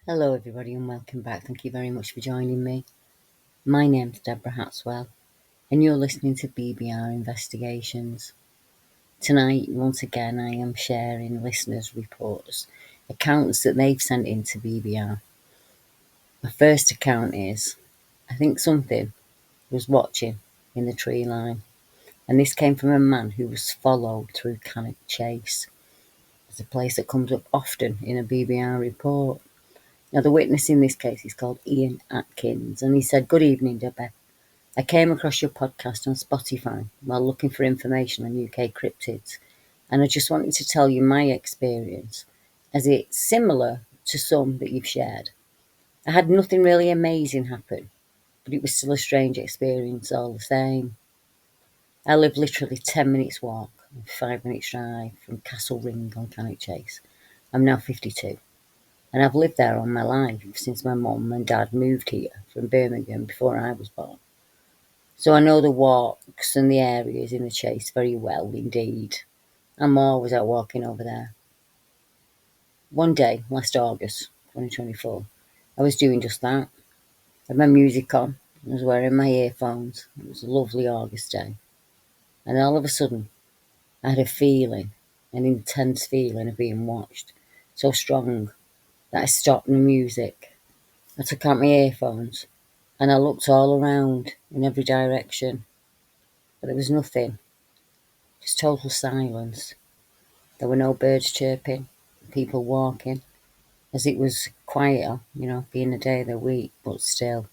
Hello everybody and welcome back. Thank you very much for joining me. My name's Deborah Hatswell and you're listening to BBR Investigations. Tonight, once again, I am sharing listeners' reports, accounts that they've sent in to BBR. My first account is, I think something was watching in the Treeline, and this came from a man who was followed through Cannock Chase. It's a place that comes up often in a BBR report. Now, the witness in this case is called Ian Atkins, and he said, "Good evening, Debbie. I came across your podcast on Spotify while looking for information on UK cryptids, and I just wanted to tell you my experience, as it's similar to some that you've shared. I had nothing really amazing happen, but it was still a strange experience all the same. I live literally 10 minutes walk and 5 minutes drive from Castle Ring on Cannock Chase. I'm now 52. And I've lived there all my life since my mum and dad moved here from Birmingham before I was born. So I know the walks and the areas in the Chase very well indeed. I'm always out walking over there. One day, last August 2024, I was doing just that. I had my music on, I was wearing my earphones. It was a lovely August day. And all of a sudden, I had a feeling, an intense feeling of being watched, so strong that I stopped the music. I took out my earphones and I looked all around in every direction, but there was nothing, just total silence. There were no birds chirping, people walking, as it was quieter, being a day of the week, but still.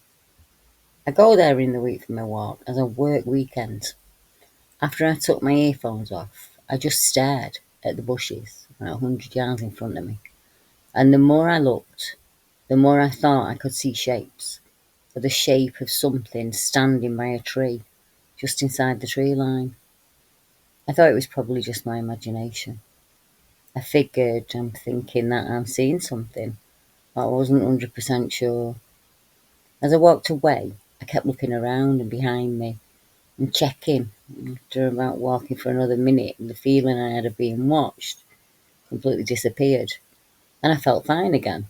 I go there in the week for my walk as I work weekends. After I took my earphones off, I just stared at the bushes about 100 yards in front of me. And the more I looked, the more I thought I could see shapes, or the shape of something standing by a tree, just inside the tree line. I thought it was probably just my imagination. I'm thinking that I'm seeing something, but I wasn't 100% sure. As I walked away, I kept looking around and behind me and checking. After about walking for another minute, the feeling I had of being watched completely disappeared, and I felt fine again.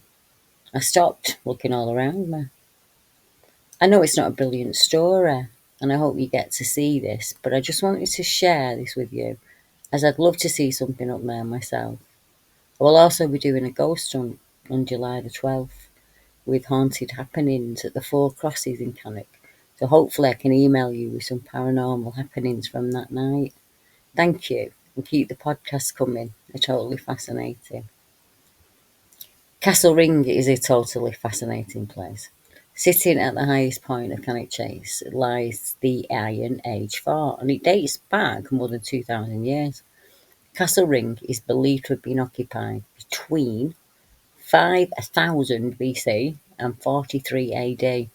I stopped looking all around me. I know it's not a brilliant story, and I hope you get to see this, but I just wanted to share this with you, as I'd love to see something up there myself. I will also be doing a ghost hunt on July the 12th with haunted happenings at the Four Crosses in Cannock, so hopefully I can email you with some paranormal happenings from that night. Thank you, and keep the podcasts coming. They're totally fascinating. Castle Ring is a totally fascinating place. Sitting at the highest point of Cannock Chase lies the Iron Age fort, and it dates back more than 2,000 years. Castle Ring is believed to have been occupied between 5000 BC and 43 AD,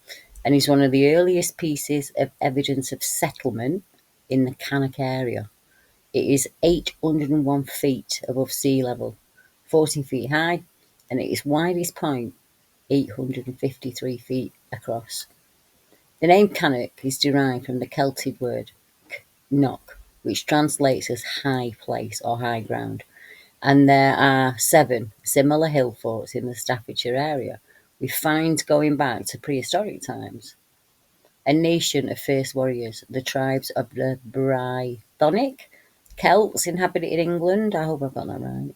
and is one of the earliest pieces of evidence of settlement in the Cannock area. It is 801 feet above sea level, 14 feet high, and its widest point 853 feet across. The name Cannock is derived from the Celtic word knock, which translates as high place or high ground, and there are 7 similar hill forts in the Staffordshire area, with finds going back to prehistoric times. A nation of fierce warriors, the tribes of the Brythonic Celts inhabited England. I hope I've got that right.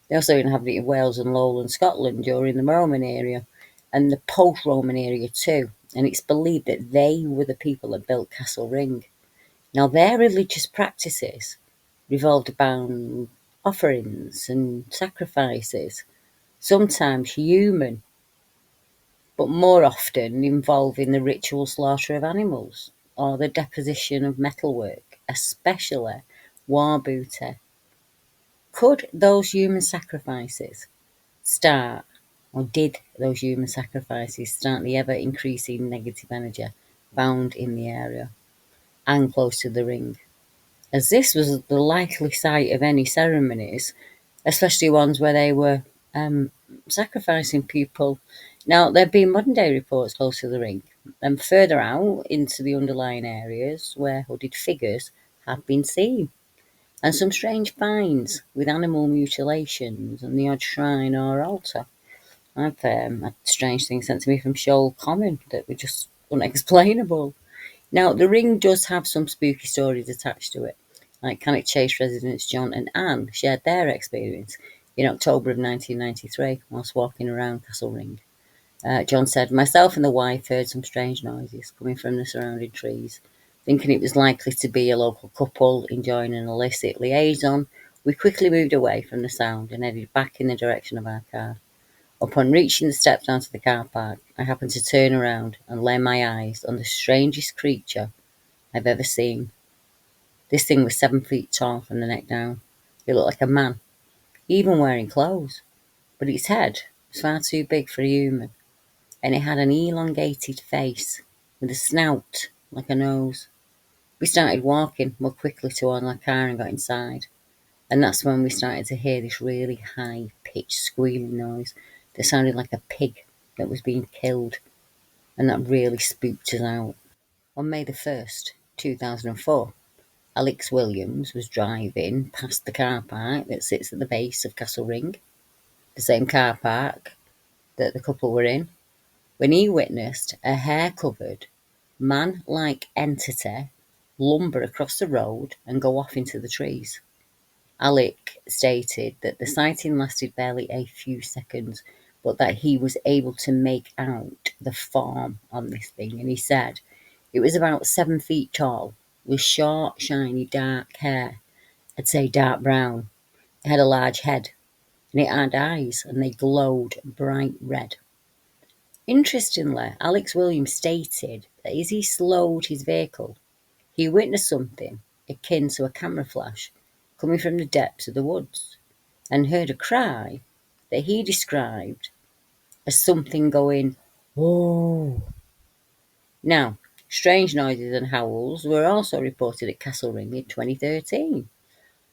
They also inhabited Wales and lowland Scotland during the Roman era and the post-Roman era too, and it's believed that they were the people that built Castle Ring. Now, their religious practices revolved around offerings and sacrifices, sometimes human, but more often involving the ritual slaughter of animals or the deposition of metalwork, especially war booty. Could those human sacrifices start, or did those human sacrifices start the ever increasing negative energy found in the area and close to the ring? As this was the likely site of any ceremonies, especially ones where they were sacrificing people. Now, there have been modern day reports close to the ring and further out into the underlying areas where hooded figures have been seen, and some strange finds with animal mutilations and the odd shrine or altar. I've had strange things sent to me from Shoal Common that were just unexplainable. Now, the ring does have some spooky stories attached to it. Like Cannock Chase residents John and Anne shared their experience in October of 1993 whilst walking around Castle Ring. John said, myself and the wife heard some strange noises coming from the surrounding trees. Thinking it was likely to be a local couple enjoying an illicit liaison, we quickly moved away from the sound and headed back in the direction of our car. Upon reaching the steps onto the car park, I happened to turn around and lay my eyes on the strangest creature I've ever seen. This thing was 7 feet tall from the neck down. It looked like a man, even wearing clothes, but its head was far too big for a human, and it had an elongated face with a snout like a nose. We started walking more quickly toward our car and got inside, and that's when we started to hear this really high-pitched squealing noise that sounded like a pig that was being killed, and that really spooked us out. On May the 1st, 2004, Alex Williams was driving past the car park that sits at the base of Castle Ring, the same car park that the couple were in, when he witnessed a hair-covered, man-like entity lumber across the road and go off into the trees. Alec stated that the sighting lasted barely a few seconds, but that he was able to make out the form on this thing, and he said it was about 7 feet tall, with short, shiny, dark hair. I'd say dark brown. It had a large head, and it had eyes, and they glowed bright red. Interestingly, Alex Williams stated that as he slowed his vehicle, he witnessed something akin to a camera flash coming from the depths of the woods, and heard a cry that he described as something going, "Oh." Now, strange noises and howls were also reported at Castle Ring in 2013,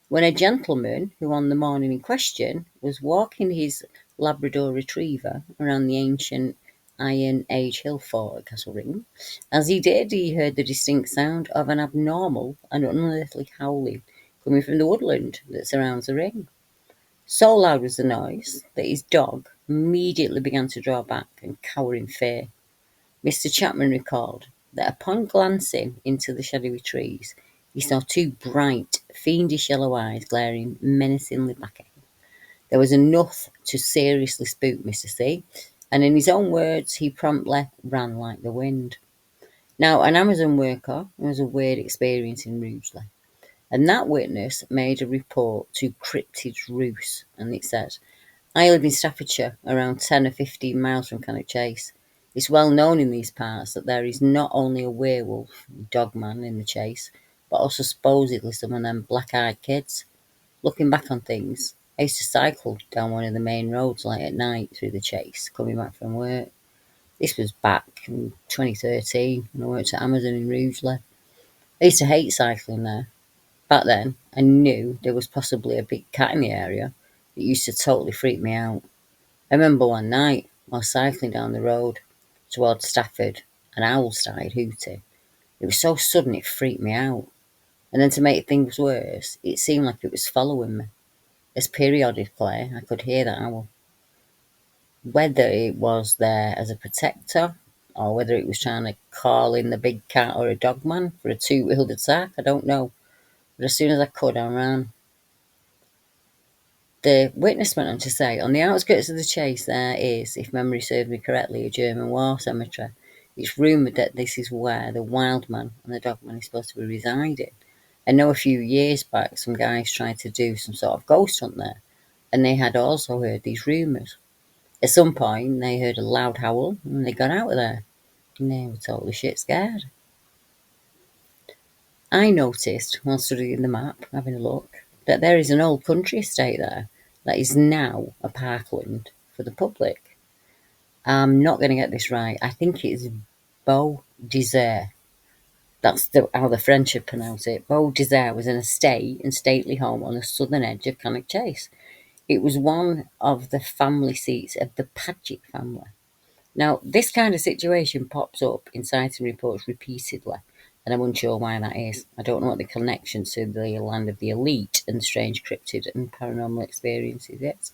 when a gentleman who on the morning in question was walking his Labrador retriever around the ancient Iron Age hill fort at Castle Ring. As he did, he heard the distinct sound of an abnormal and unearthly howling coming from the woodland that surrounds the ring. So loud was the noise that his dog immediately began to draw back and cower in fear. Mr. Chapman recalled that upon glancing into the shadowy trees, he saw two bright, fiendish yellow eyes glaring menacingly back at him. There was enough to seriously spook Mr. C, and in his own words, he promptly ran like the wind. Now, an Amazon worker has a weird experience in Rugeley, and that witness made a report to Cryptid Roost, and it says, I live in Staffordshire, around 10 or 15 miles from Cannock Chase. It's well known in these parts that there is not only a werewolf, dogman in the chase, but also supposedly some of them black-eyed kids. Looking back on things, I used to cycle down one of the main roads late at night through the chase, coming back from work. This was back in 2013 when I worked at Amazon in Rugeley. I used to hate cycling there. Back then, I knew there was possibly a big cat in the area. It used to totally freak me out. I remember one night, while cycling down the road towards Stafford, an owl started hooting. It was so sudden it freaked me out. And then to make things worse, it seemed like it was following me, as periodically I could hear that owl. Whether it was there as a protector, or whether it was trying to call in the big cat or a dogman for a two-wheeled attack, I don't know. But as soon as I could, I ran. The witness went on to say, on the outskirts of the chase there is, if memory serves me correctly, a German war cemetery. It's rumoured that this is where the wild man and the dogman is supposed to be residing. I know a few years back some guys tried to do some sort of ghost hunt there, and they had also heard these rumours. At some point they heard a loud howl and they got out of there, and they were totally shit scared. I noticed, while studying the map, having a look, that there is an old country estate there that is now a parkland for the public. I'm not going to get this right. I think it's Beau Desert. That's how the French would pronounce it. Beau Desert was an estate and stately home on the southern edge of Cannock Chase. It was one of the family seats of the Paget family. Now, this kind of situation pops up in sighting reports repeatedly, and I'm unsure why that is. I don't know what the connection to the land of the elite and strange cryptid and paranormal experiences is.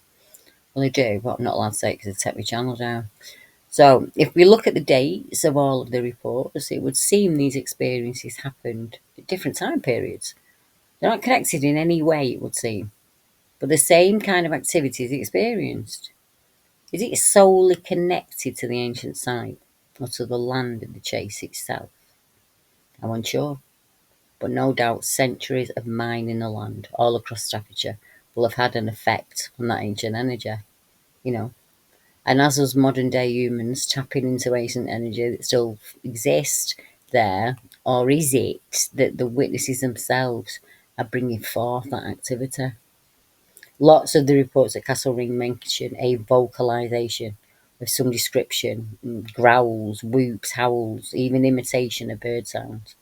Well, they do, but I'm not allowed to say it because they take my channel down. So, if we look at the dates of all of the reports, it would seem these experiences happened at different time periods. They're not connected in any way, it would seem, but the same kind of activity is experienced. Is it solely connected to the ancient site or to the land of the chase itself? I'm unsure, but no doubt centuries of mining the land all across Staffordshire will have had an effect on that ancient energy, you know. And as us modern day humans tapping into ancient energy that still exists there, or is it that the witnesses themselves are bringing forth that activity? Lots of the reports at Castle Ring mention a vocalisation with some description, growls, whoops, howls, even imitation of bird sounds.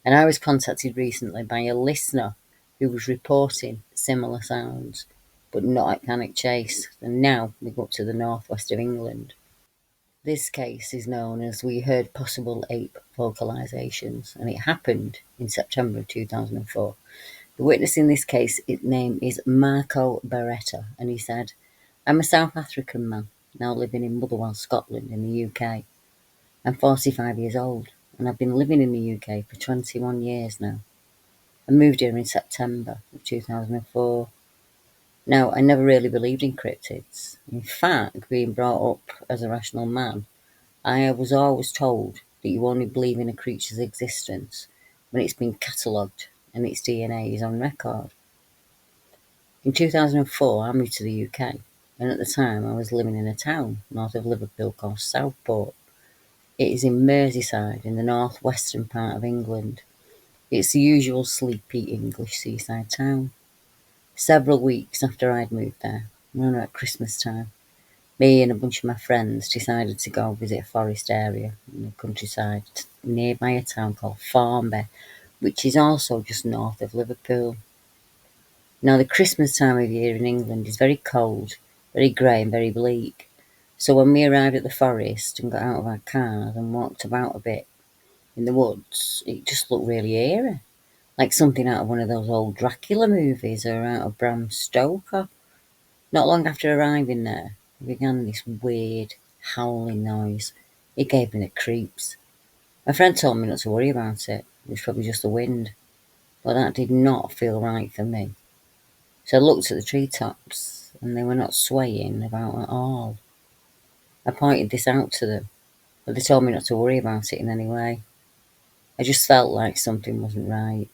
And I was contacted recently by a listener who was reporting similar sounds, but not at Cannock Chase. And now we go up to the northwest of England. This case is known as We Heard Possible Ape Vocalisations, and it happened in September of 2004. The witness in this case, his name is Marco Beretta, and he said, I'm a South African man, now living in Motherwell, Scotland, in the UK. I'm 45 years old, and I've been living in the UK for 21 years now. I moved here in September of 2004. Now, I never really believed in cryptids. In fact, being brought up as a rational man, I was always told that you only believe in a creature's existence when it's been catalogued and its DNA is on record. In 2004, I moved to the UK, and at the time I was living in a town north of Liverpool called Southport. It is in Merseyside, in the northwestern part of England. It's the usual sleepy English seaside town. Several weeks after I'd moved there, around at Christmas time, me and a bunch of my friends decided to go visit a forest area in the countryside nearby a town called Formby, which is also just north of Liverpool. Now, the Christmas time of year in England is very cold, very grey and very bleak. So when we arrived at the forest and got out of our cars and walked about a bit in the woods, it just looked really eerie, like something out of one of those old Dracula movies or out of Bram Stoker. Not long after arriving there, we began this weird howling noise. It gave me the creeps. My friend told me not to worry about it. It was probably just the wind. But that did not feel right for me. So I looked at the treetops, and they were not swaying about at all. I pointed this out to them, but they told me not to worry about it in any way. I just felt like something wasn't right.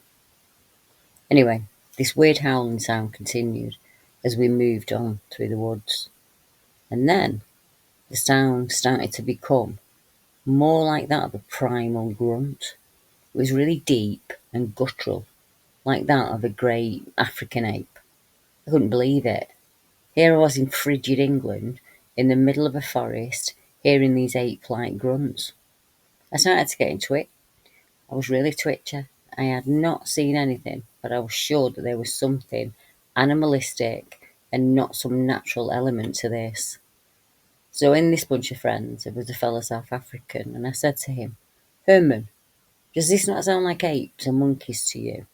Anyway, this weird howling sound continued as we moved on through the woods. And then the sound started to become more like that of a primal grunt. It was really deep and guttural, like that of a great African ape. I couldn't believe it. Here I was in frigid England, in the middle of a forest, hearing these ape-like grunts. I started to get into it. I was really twitchy. I had not seen anything, but I was sure that there was something animalistic and not some natural element to this. So in this bunch of friends, there was a fellow South African, and I said to him, Herman, does this not sound like apes and monkeys to you?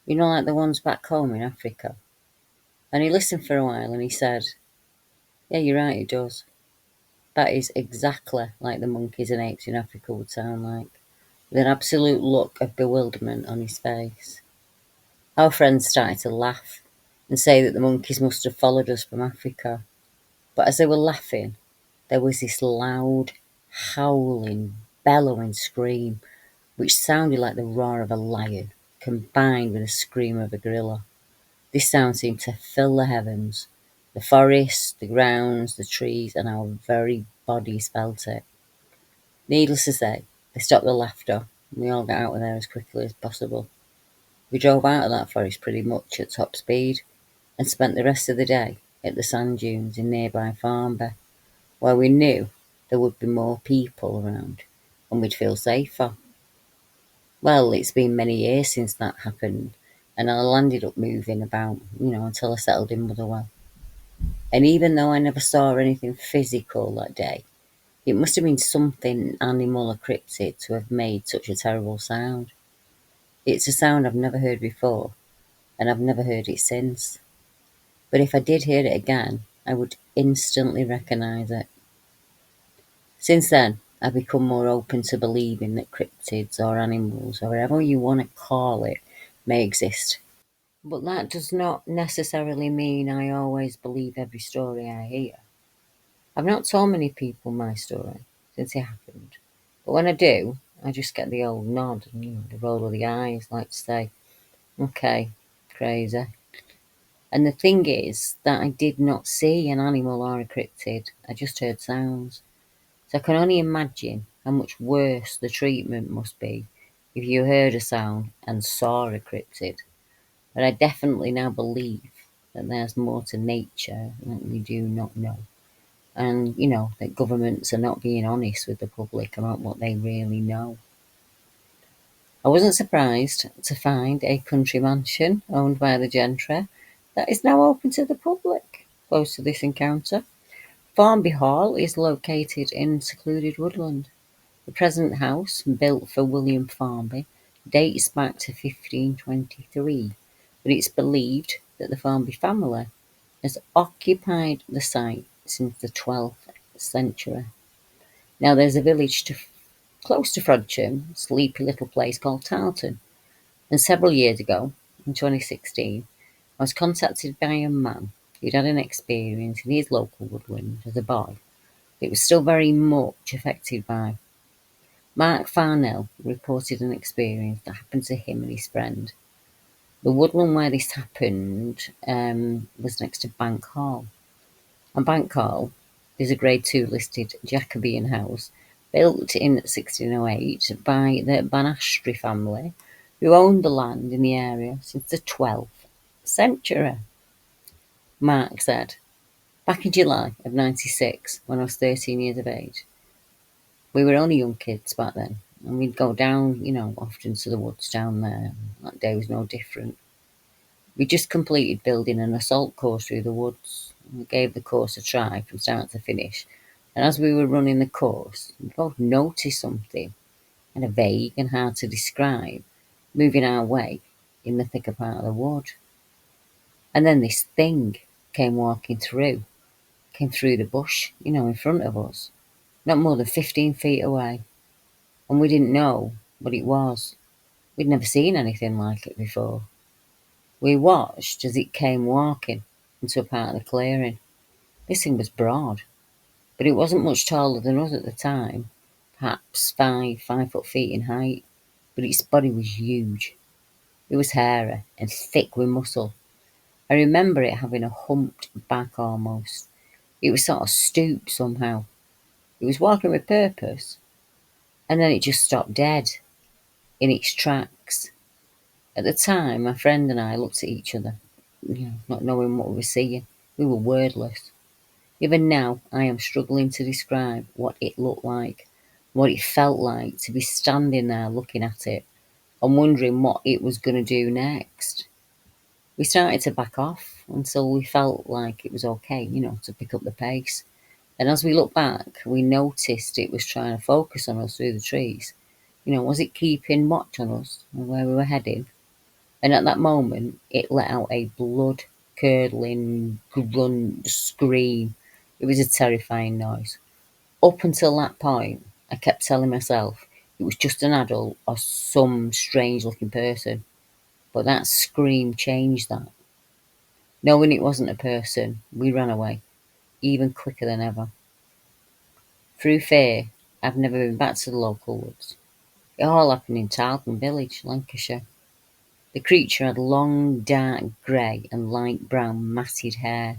You know, like the ones back home in Africa? And he listened for a while and he said, yeah, you're right, it does. That is exactly like the monkeys and apes in Africa would sound like, with an absolute look of bewilderment on his face. Our friends started to laugh and say that the monkeys must have followed us from Africa. But as they were laughing, there was this loud, howling, bellowing scream, which sounded like the roar of a lion, combined with the scream of a gorilla. This sound seemed to fill the heavens, the forests, the grounds, the trees, and our very bodies felt it. Needless to say, they stopped the laughter, and we all got out of there as quickly as possible. We drove out of that forest pretty much at top speed, and spent the rest of the day at the sand dunes in nearby Farnborough, where we knew there would be more people around, and we'd feel safer. Well, it's been many years since that happened, and I landed up moving about, until I settled in Motherwell. And even though I never saw anything physical that day, it must have been something animal or cryptid to have made such a terrible sound. It's a sound I've never heard before, and I've never heard it since. But if I did hear it again, I would instantly recognise it. Since then, I've become more open to believing that cryptids or animals, or whatever you want to call it, may exist. But that does not necessarily mean I always believe every story I hear. I've not told many people my story since it happened, but when I do, I just get the old nod and the roll of the eyes, like to say, okay, crazy. And the thing is that I did not see an animal or a cryptid, I just heard sounds. So I can only imagine how much worse the treatment must be if you heard a sound and saw a cryptid. But I definitely now believe that there's more to nature that we do not know. And, that governments are not being honest with the public about what they really know. I wasn't surprised to find a country mansion owned by the gentry that is now open to the public close to this encounter. Formby Hall is located in secluded woodland. The present house, built for William Formby, dates back to 1523, but it's believed that the Formby family has occupied the site since the 12th century. Now there's a village close to Frodsham, a sleepy little place called Tarleton, and several years ago, in 2016, I was contacted by a man who'd had an experience in his local woodland as a boy that was still very much affected by. Mark Farnell reported an experience that happened to him and his friend. The woodland where this happened was next to Bank Hall. And Bank Hall is a Grade 2 listed Jacobean house built in 1608 by the Banastri family, who owned the land in the area since the 12th century. Mark said, back in July of 96, when I was 13 years of age, we were only young kids back then, and we'd go down, often to the woods down there. That day was no different. We just completed building an assault course through the woods. We gave the course a try from start to finish, and as we were running the course, we both noticed something, kind of vague and hard to describe, moving our way in the thicker part of the wood. And then this thing came came through the bush, in front of us, not more than 15 feet away. And we didn't know what it was. We'd never seen anything like it before. We watched as it came walking into a part of the clearing. This thing was broad, but it wasn't much taller than us at the time, perhaps 5 foot feet in height, but its body was huge. It was hairy and thick with muscle. I remember it having a humped back almost. It was sort of stooped somehow. It was walking with purpose, and then it just stopped dead in its tracks. At the time, my friend and I looked at each other, not knowing what we were seeing. We were wordless. Even now, I am struggling to describe what it looked like, what it felt like to be standing there looking at it and wondering what it was going to do next. We started to back off until we felt like it was okay, to pick up the pace. And as we looked back, we noticed it was trying to focus on us through the trees. Was it keeping watch on us and where we were heading? And at that moment, it let out a blood-curdling grunt scream. It was a terrifying noise. Up until that point, I kept telling myself it was just an adult or some strange-looking person. But that scream changed that. Knowing it wasn't a person, we ran away, even quicker than ever. Through fear, I've never been back to the local woods. It all happened in Tarleton village, Lancashire. The creature had long, dark grey and light brown matted hair.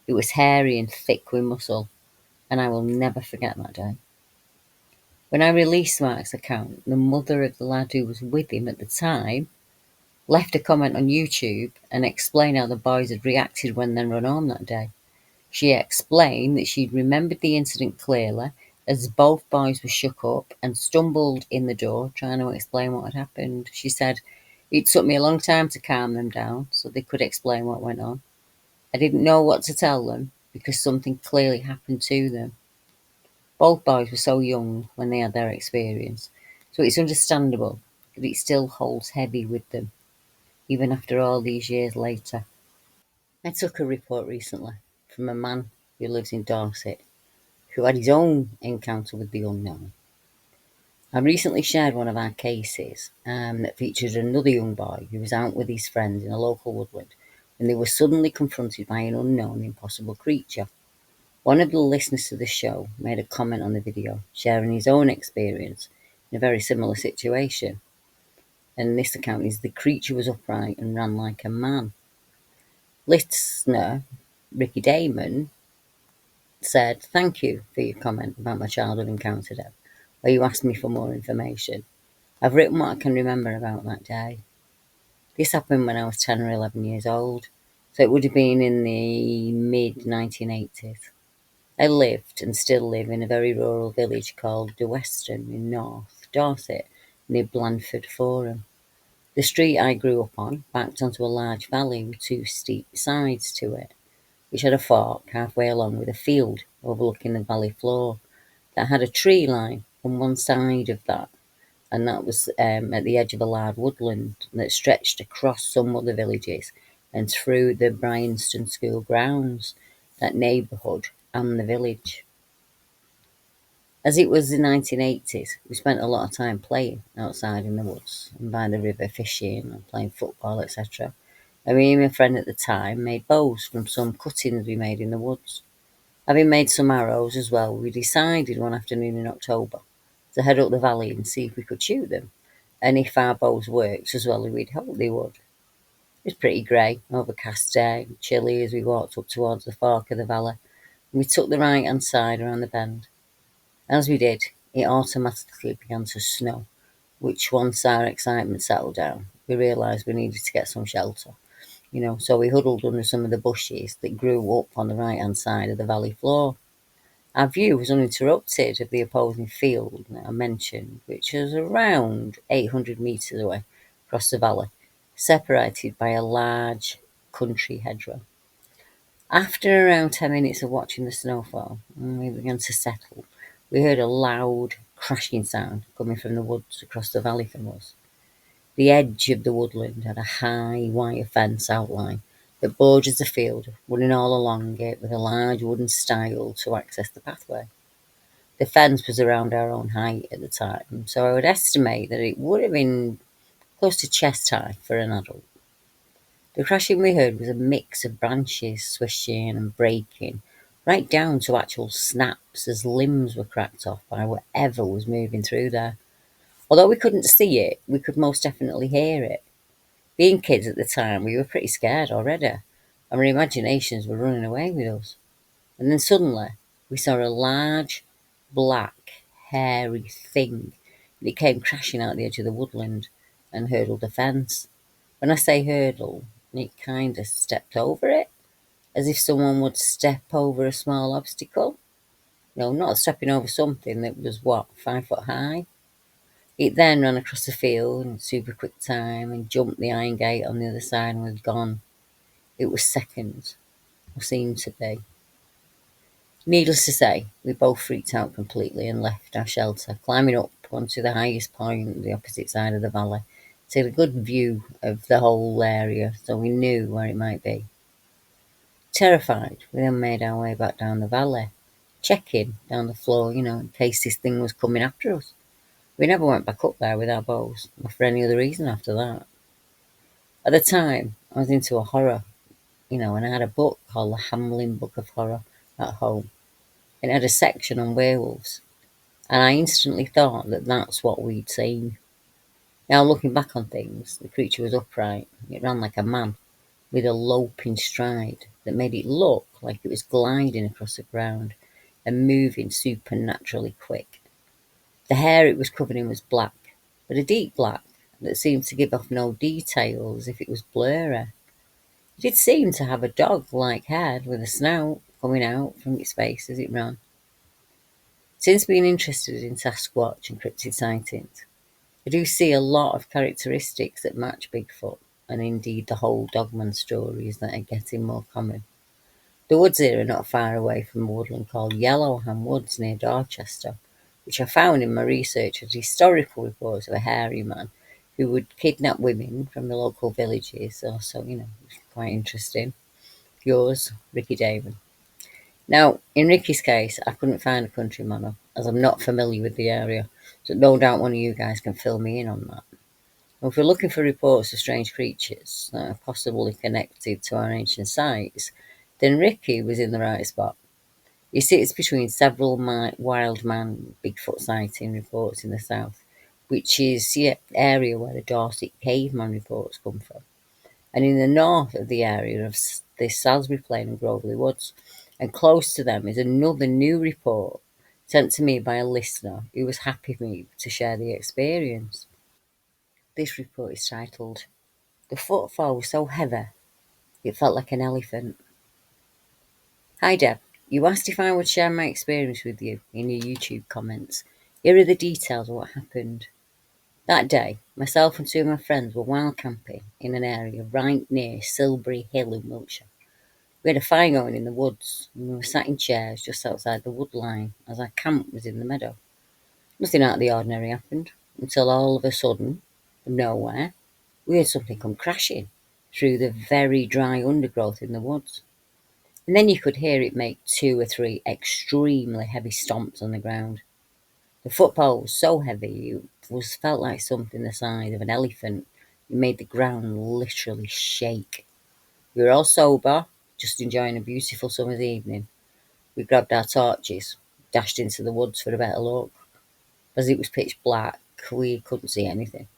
It was hairy and thick with muscle, and I will never forget that day. When I released Mark's account, the mother of the lad who was with him at the time left a comment on YouTube and explained how the boys had reacted when they run home that day. She explained that she'd remembered the incident clearly, as both boys were shook up and stumbled in the door trying to explain what had happened. She said, it took me a long time to calm them down so they could explain what went on. I didn't know what to tell them because something clearly happened to them. Both boys were so young when they had their experience, so it's understandable that it still holds heavy with them, even after all these years later. I took a report recently from a man who lives in Dorset, who had his own encounter with the unknown. I recently shared one of our cases that featured another young boy who was out with his friends in a local woodland when they were suddenly confronted by an unknown impossible creature. One of the listeners to the show made a comment on the video, sharing his own experience in a very similar situation. And this account is the creature was upright and ran like a man. Listener Ricky Damon said, "Thank you for your comment about my childhood encounter, Deb, where you asked me for more information. I've written what I can remember about that day. This happened when I was 10 or 11 years old, so it would have been in the mid 1980s. I lived and still live in a very rural village called De Weston in North Dorset, near Blandford Forum. The street I grew up on backed onto a large valley with two steep sides to it, which had a fork halfway along with a field overlooking the valley floor that had a tree line on one side of that, and that was at the edge of a large woodland that stretched across some other villages and through the Bryanston School grounds, that neighbourhood and the village. As it was the 1980s, we spent a lot of time playing outside in the woods and by the river, fishing and playing football, etc. And me and my friend at the time made bows from some cuttings we made in the woods. Having made some arrows as well, we decided one afternoon in October to head up the valley and see if we could shoot them, and if our bows worked as well as we'd hoped they would. It was pretty grey, overcast day, chilly as we walked up towards the fork of the valley, and we took the right-hand side around the bend. As we did, it automatically began to snow, which once our excitement settled down, we realised we needed to get some shelter. So we huddled under some of the bushes that grew up on the right-hand side of the valley floor. Our view was uninterrupted of the opposing field that I mentioned, which was around 800 metres away across the valley, separated by a large country hedgerow. After around 10 minutes of watching the snowfall, and we began to settle, we heard a loud crashing sound coming from the woods across the valley from us. The edge of the woodland had a high wire fence outline that borders the field, running all along it with a large wooden stile to access the pathway. The fence was around our own height at the time, so I would estimate that it would have been close to chest high for an adult. The crashing we heard was a mix of branches swishing and breaking, right down to actual snaps as limbs were cracked off by whatever was moving through there. Although we couldn't see it, we could most definitely hear it. Being kids at the time, we were pretty scared already, and our imaginations were running away with us. And then suddenly, we saw a large, black, hairy thing, and it came crashing out the edge of the woodland and hurdled the fence. When I say hurdle, it kind of stepped over it, as if someone would step over a small obstacle. No, not stepping over something that was, 5 foot high. It then ran across the field in super quick time and jumped the iron gate on the other side and was gone. It was seconds, or seemed to be. Needless to say, we both freaked out completely and left our shelter, climbing up onto the highest point on the opposite side of the valley to get a good view of the whole area so we knew where it might be. Terrified, we then made our way back down the valley, checking down the floor, in case this thing was coming after us. We never went back up there with our bows, or for any other reason after that. At the time, I was into a horror, and I had a book called The Hamlin Book of Horror at home. It had a section on werewolves, and I instantly thought that that's what we'd seen. Now, looking back on things, the creature was upright. It ran like a man, with a loping stride that made it look like it was gliding across the ground and moving supernaturally quick. The hair it was covered in was black, but a deep black that seemed to give off no detail, as if it was blurry. It did seem to have a dog-like head with a snout coming out from its face as it ran. Since being interested in Sasquatch and cryptid sightings, I do see a lot of characteristics that match Bigfoot, and indeed the whole Dogman stories that are getting more common. The woods here are not far away from a woodland called Yellowham Woods near Dorchester, which I found in my research as historical reports of a hairy man who would kidnap women from the local villages. Also, it's quite interesting. Yours, Ricky Damon. Now, in Ricky's case, I couldn't find a country manor as I'm not familiar with the area, so no doubt one of you guys can fill me in on that. Well, if we're looking for reports of strange creatures that are possibly connected to our ancient sites, then Ricky was in the right spot. He sits between several wild man Bigfoot sighting reports in the south, which is the area where the Dorset caveman reports come from, and in the north of the area of the Salisbury Plain and Groveley Woods. And close to them is another new report sent to me by a listener who was happy for me to share the experience. This report is titled, "The Footfall Was So Heavy, It Felt Like an Elephant." Hi Deb, you asked if I would share my experience with you in your YouTube comments. Here are the details of what happened. That day, myself and two of my friends were wild camping in an area right near Silbury Hill in Wiltshire. We had a fire going in the woods, and we were sat in chairs just outside the wood line as our camp was in the meadow. Nothing out of the ordinary happened, until all of a sudden, from nowhere, we heard something come crashing through the very dry undergrowth in the woods. And then you could hear it make 2 or 3 extremely heavy stomps on the ground. The footfall was so heavy it felt like something the size of an elephant. It made the ground literally shake. We were all sober, just enjoying a beautiful summer's evening. We grabbed our torches, dashed into the woods for a better look. As it was pitch black, we couldn't see anything,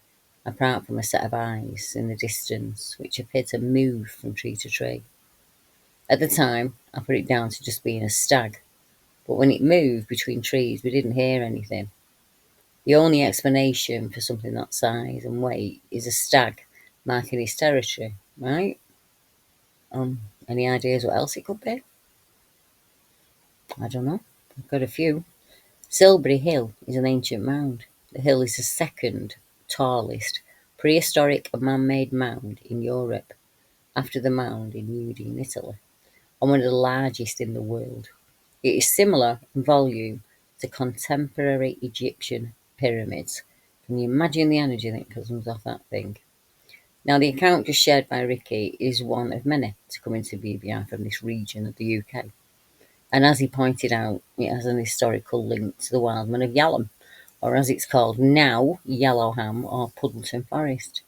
apart from a set of eyes in the distance, which appeared to move from tree to tree. At the time, I put it down to just being a stag, but when it moved between trees, we didn't hear anything. The only explanation for something that size and weight is a stag marking his territory, right? Any ideas what else it could be? I don't know. I've got a few. Silbury Hill is an ancient mound. The hill is the second tallest prehistoric man-made mound in Europe, after the mound in Udine, in Italy, and one of the largest in the world. It is similar in volume to contemporary Egyptian pyramids. Can you imagine the energy that comes off that thing? Now, the account just shared by Ricky is one of many to come into BBI from this region of the UK. And as he pointed out, it has an historical link to the Wildman of Yalham, or as it's called now, Yellowham or Puddleton Forest.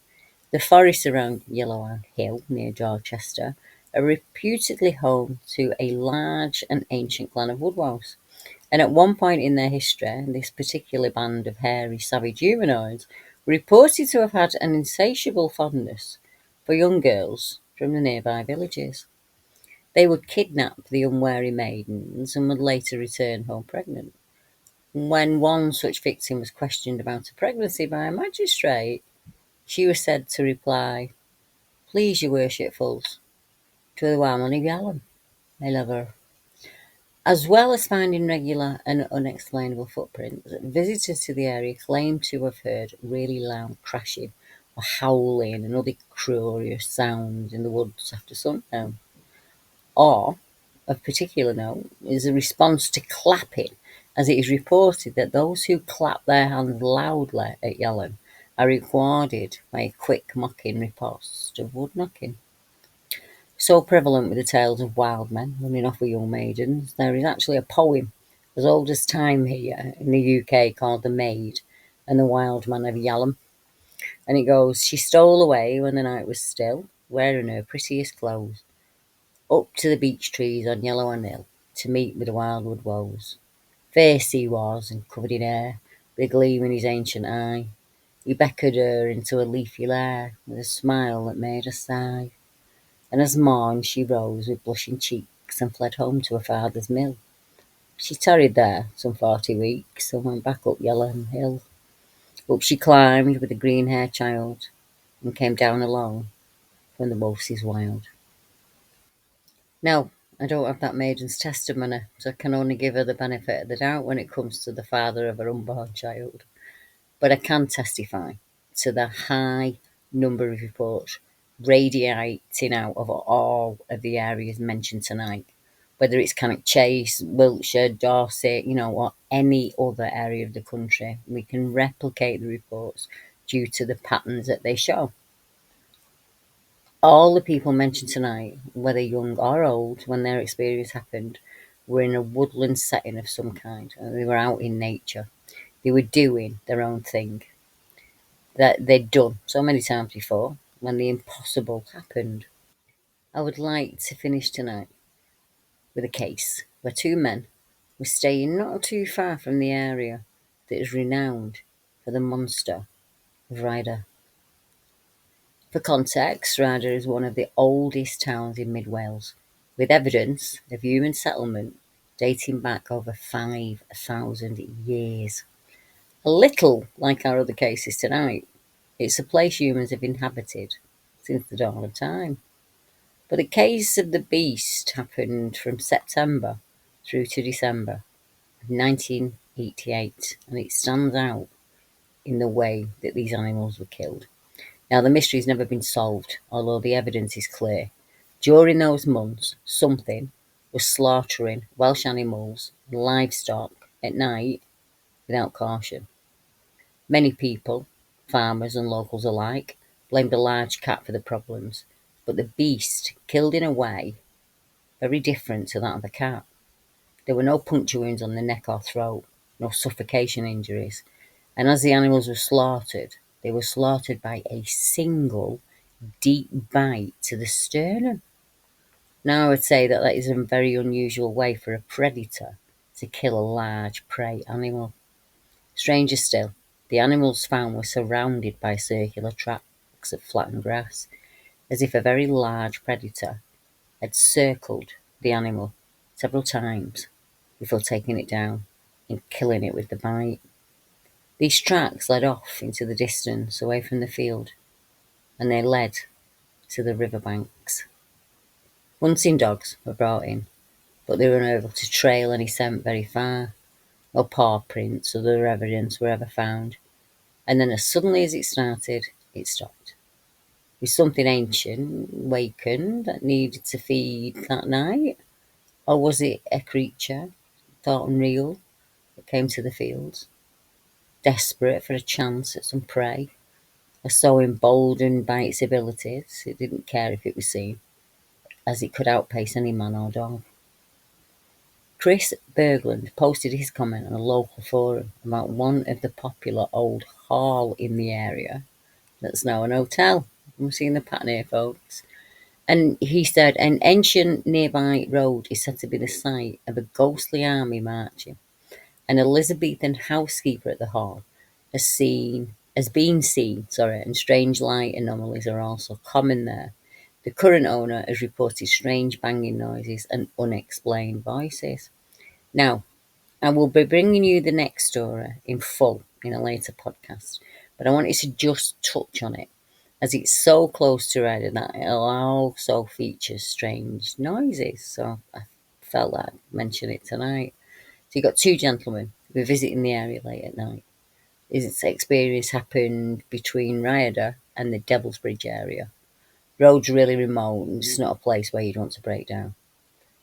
The forests around Yellowham Hill, near Dorchester, are reputedly home to a large and ancient clan of woodwolves. And at one point in their history, this particular band of hairy, savage humanoids were reported to have had an insatiable fondness for young girls from the nearby villages. They would kidnap the unwary maidens and would later return home pregnant. When one such victim was questioned about her pregnancy by a magistrate, she was said to reply, "Please, your worshipfuls, to the woman of Yalham. I love her." As well as finding regular and unexplainable footprints, visitors to the area claim to have heard really loud crashing or howling and other curious sounds in the woods after sundown. Or, of particular note, is a response to clapping, as it is reported that those who clap their hands loudly at Yalham are rewarded by a quick mocking riposte of wood knocking. So prevalent with the tales of wild men running off with young maidens, there is actually a poem as old as time here in the UK called The Maid and the Wild Man of Yalham. And it goes, "She stole away when the night was still, wearing her prettiest clothes, up to the beech trees on Yellowham Hill to meet with the wildwood woes. Fierce he was and covered in hair, with a gleam in his ancient eye. He beckoned her into a leafy lair with a smile that made her sigh. And as morn she rose with blushing cheeks and fled home to her father's mill. She tarried there some 40 weeks and went back up Yellowham Hill. Up she climbed with a green-haired child and came down alone from the wolves' wild." Now, I don't have that maiden's testimony, so I can only give her the benefit of the doubt when it comes to the father of her unborn child. But I can testify to the high number of reports radiating out of all of the areas mentioned tonight, whether it's Cannock Chase, Wiltshire, Dorset, or any other area of the country. We can replicate the reports due to the patterns that they show. All the people mentioned tonight, whether young or old, when their experience happened, were in a woodland setting of some kind, and they were out in nature. They were doing their own thing that they'd done so many times before when the impossible happened. I would like to finish tonight with a case where two men were staying not too far from the area that is renowned for the monster of Ryder. For context, Ryder is one of the oldest towns in mid Wales, with evidence of human settlement dating back over 5,000 years. A little like our other cases tonight, it's a place humans have inhabited since the dawn of time. But the case of the beast happened from September through to December of 1988, and it stands out in the way that these animals were killed. Now, the mystery has never been solved, although the evidence is clear. During those months, something was slaughtering Welsh animals and livestock at night without caution. Many people, farmers and locals alike, blamed a large cat for the problems, but the beast killed in a way very different to that of the cat. There were no puncture wounds on the neck or throat, no suffocation injuries, and as the animals were slaughtered, they were slaughtered by a single deep bite to the sternum. Now I would say that that is a very unusual way for a predator to kill a large prey animal. Stranger still, the animals found were surrounded by circular tracks of flattened grass, as if a very large predator had circled the animal several times before taking it down and killing it with the bite. These tracks led off into the distance away from the field, and they led to the riverbanks. Hunting dogs were brought in, but they were unable to trail any scent very far. No paw prints or other evidence were ever found, and then as suddenly as it started, it stopped. Was something ancient wakened that needed to feed that night? Or was it a creature, thought unreal, that came to the fields, desperate for a chance at some prey, or so emboldened by its abilities it didn't care if it was seen, as it could outpace any man or dog? Chris Bergland posted his comment on a local forum about one of the popular old hall in the area that's now an hotel. I'm seeing the pattern here, folks. And he said an ancient nearby road is said to be the site of a ghostly army marching. An Elizabethan housekeeper at the hall has been seen, and strange light anomalies are also common there. The current owner has reported strange banging noises and unexplained voices. Now, I will be bringing you the next story in full in a later podcast, but I wanted to just touch on it as it's so close to Reddit that it also features strange noises. So I felt like I'd mention it tonight. So you've got two gentlemen who were visiting the area late at night. This experience happened between Ryder and the Devil's Bridge area. Road's really remote and it's not a place where you'd want to break down.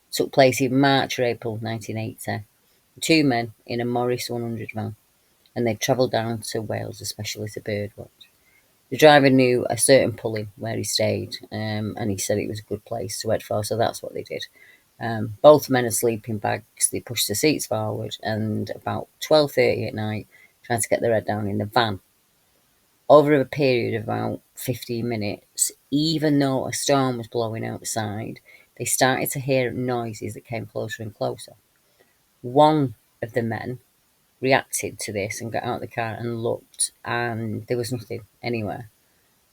It took place in March or April 1980. Two men in a Morris 100 van, and they travelled down to Wales, especially to birdwatch. The driver knew a certain pulley where he stayed, and he said it was a good place to wait for, so that's what they did. Both men had sleeping bags. They pushed the seats forward, and about 12:30 at night, trying to get their head down in the van. Over a period of about 15 minutes, even though a storm was blowing outside, they started to hear noises that came closer and closer. One of the men reacted to this and got out of the car and looked, and there was nothing anywhere.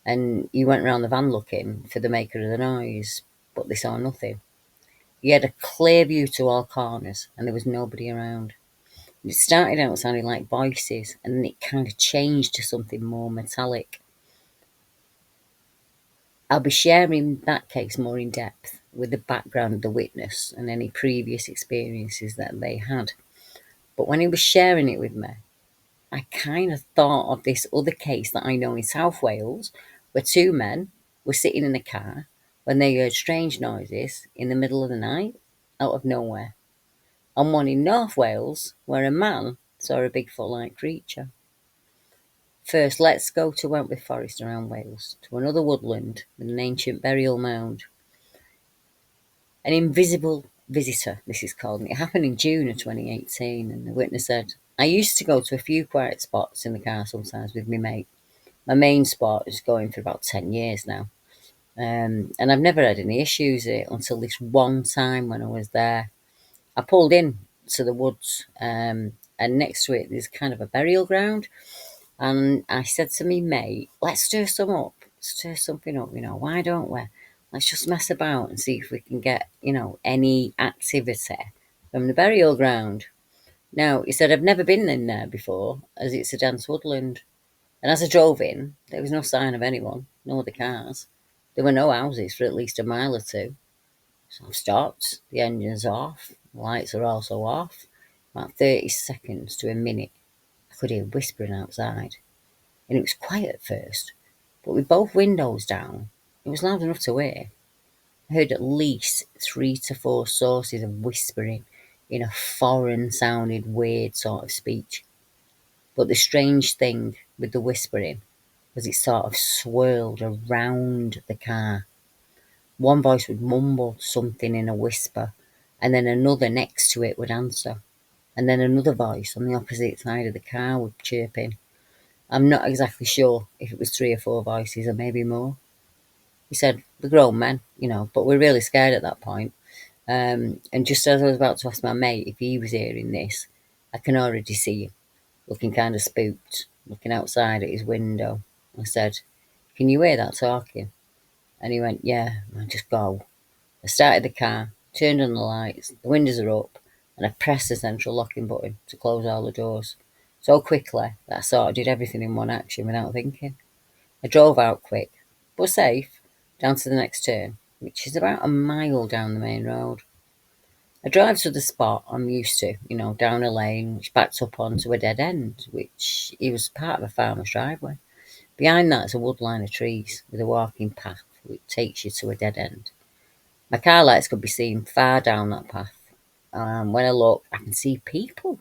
And he went round the van looking for the maker of the noise, but they saw nothing. He had a clear view to all corners, and there was nobody around. It started out sounding like voices, and then it kind of changed to something more metallic. I'll be sharing that case more in depth with the background of the witness and any previous experiences that they had. But when he was sharing it with me, I kind of thought of this other case that I know in South Wales, where two men were sitting in a car when they heard strange noises in the middle of the night out of nowhere, and one in North Wales where a man saw a Bigfoot-like creature. First, let's go to Wentworth Forest around Wales, to another woodland with an ancient burial mound. An invisible visitor, this is called. And it happened in June of 2018. And the witness said, I used to go to a few quiet spots in the car sometimes with my mate. My main spot is going for about 10 years now. And I've never had any issues with it until this one time when I was there. I pulled in to the woods, and next to it there's kind of a burial ground. And I said to me mate, let's stir something up, why don't we? Let's just mess about and see if we can get, any activity from the burial ground. Now, he said, I've never been in there before, as it's a dense woodland. And as I drove in, there was no sign of anyone, no other cars. There were no houses for at least a mile or two. So I've stopped, the engine's off, the lights are also off. About 30 seconds to a minute, I could hear whispering outside. And it was quiet at first, but with both windows down, it was loud enough to hear. I heard at least 3 to 4 sources of whispering in a foreign sounding weird sort of speech. But the strange thing with the whispering was it sort of swirled around the car. One voice would mumble something in a whisper, and then another next to it would answer. And then another voice on the opposite side of the car would chirp in. I'm not exactly sure if it was 3 or 4 voices or maybe more. He said, we're grown men, but we're really scared at that point. And just as I was about to ask my mate if he was hearing this, I can already see him, looking kind of spooked, looking outside at his window. I said, can you hear that talking? And he went, yeah, man, just go. I started the car, turned on the lights, the windows are up, and I pressed the central locking button to close all the doors. So quickly that I sort of did everything in one action without thinking. I drove out quick, but safe, down to the next turn, which is about a mile down the main road. I drive to the spot I'm used to, down a lane which backs up onto a dead end, which it was part of a farmer's driveway. Behind that is a wood line of trees with a walking path which takes you to a dead end. My car lights could be seen far down that path. When I look, I can see people.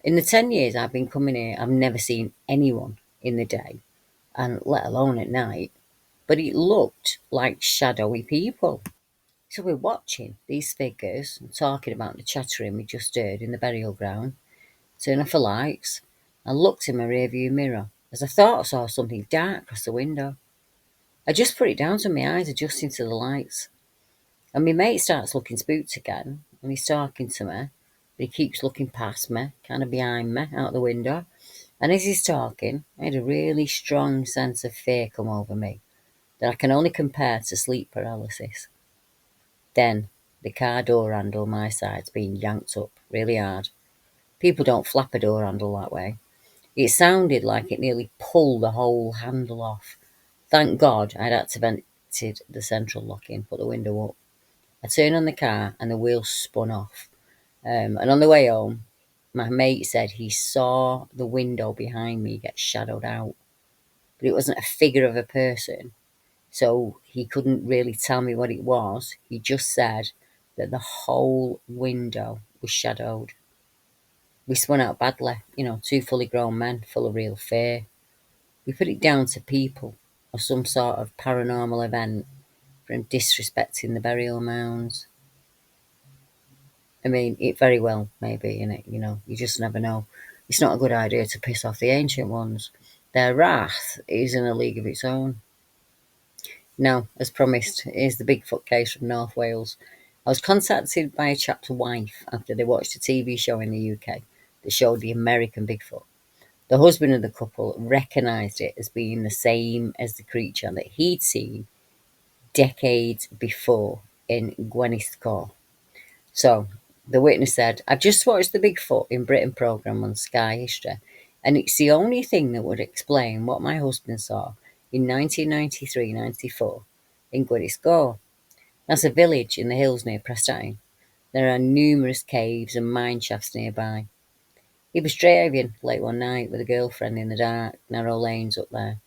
In the 10 years I've been coming here, I've never seen anyone in the day, and let alone at night. But it looked like shadowy people. So we're watching these figures and talking about the chattering we just heard in the burial ground. Turn off the lights. I looked in my rearview mirror as I thought I saw something dark across the window. I just put it down to my eyes adjusting to the lights. And my mate starts looking spooked again, and he's talking to me, but he keeps looking past me, kind of behind me, out the window. And as he's talking, I had a really strong sense of fear come over me that I can only compare to sleep paralysis. Then, the car door handle my side's being yanked up really hard. People don't flap a door handle that way. It sounded like it nearly pulled the whole handle off. Thank God I'd activated the central locking, put the window up. I turned on the car and the wheels spun off. And on the way home, my mate said he saw the window behind me get shadowed out. But it wasn't a figure of a person, so he couldn't really tell me what it was. He just said that the whole window was shadowed. We spun out badly, two fully grown men full of real fear. We put it down to people or some sort of paranormal event from disrespecting the burial mounds. I mean, it very well may be, innit? You just never know. It's not a good idea to piss off the ancient ones. Their wrath is in a league of its own. Now, as promised, here's the Bigfoot case from North Wales. I was contacted by a chap's wife after they watched a TV show in the UK that showed the American Bigfoot. The husband of the couple recognised it as being the same as the creature that he'd seen decades before in Gwenythco. So, the witness said, I've just watched the Bigfoot in Britain programme on Sky History, and it's the only thing that would explain what my husband saw in 1993-94 in Gwenythco. That's a village in the hills near Prestine. There are numerous caves and mine shafts nearby. He was driving late one night with a girlfriend in the dark, narrow lanes up there,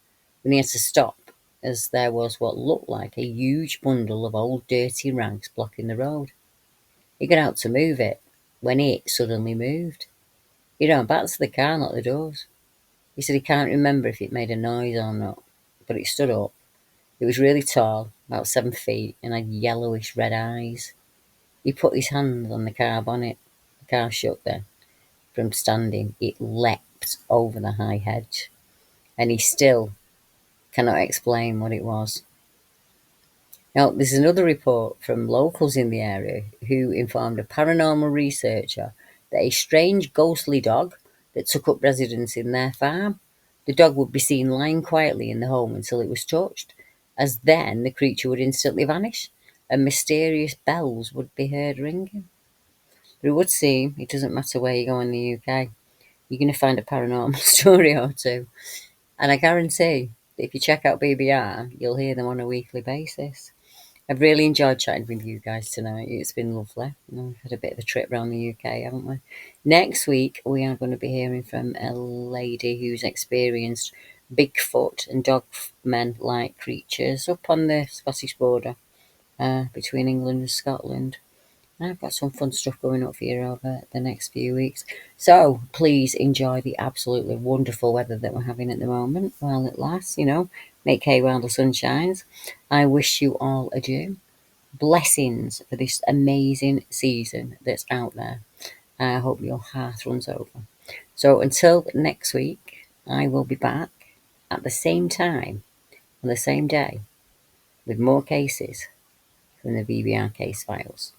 when he had to stop as there was what looked like a huge bundle of old dirty rags blocking the road. He got out to move it when it suddenly moved. He ran back to the car and locked the doors. He said he can't remember if it made a noise or not, but it stood up. It was really tall, about 7 feet, and had yellowish red eyes. He put his hand on the car bonnet. The car shook then. From standing, it leapt over the high hedge, and he still cannot explain what it was. Now, there's another report from locals in the area who informed a paranormal researcher that a strange ghostly dog that took up residence in their farm. The dog would be seen lying quietly in the home until it was touched, as then the creature would instantly vanish and mysterious bells would be heard ringing. But it would seem it doesn't matter where you go in the UK, you're going to find a paranormal story or two. And I guarantee that if you check out BBR, you'll hear them on a weekly basis. I've really enjoyed chatting with you guys tonight. It's been lovely. We've had a bit of a trip around the UK, haven't we? Next week, we are going to be hearing from a lady who's experienced Bigfoot and dogman-like creatures up on the Scottish border between England and Scotland. I've got some fun stuff going up for you over the next few weeks. So please enjoy the absolutely wonderful weather that we're having at the moment while it lasts, Make hay while the sun shines. I wish you all adieu. Blessings for this amazing season that's out there. I hope your heart runs over. So until next week, I will be back at the same time on the same day with more cases from the BBR case files.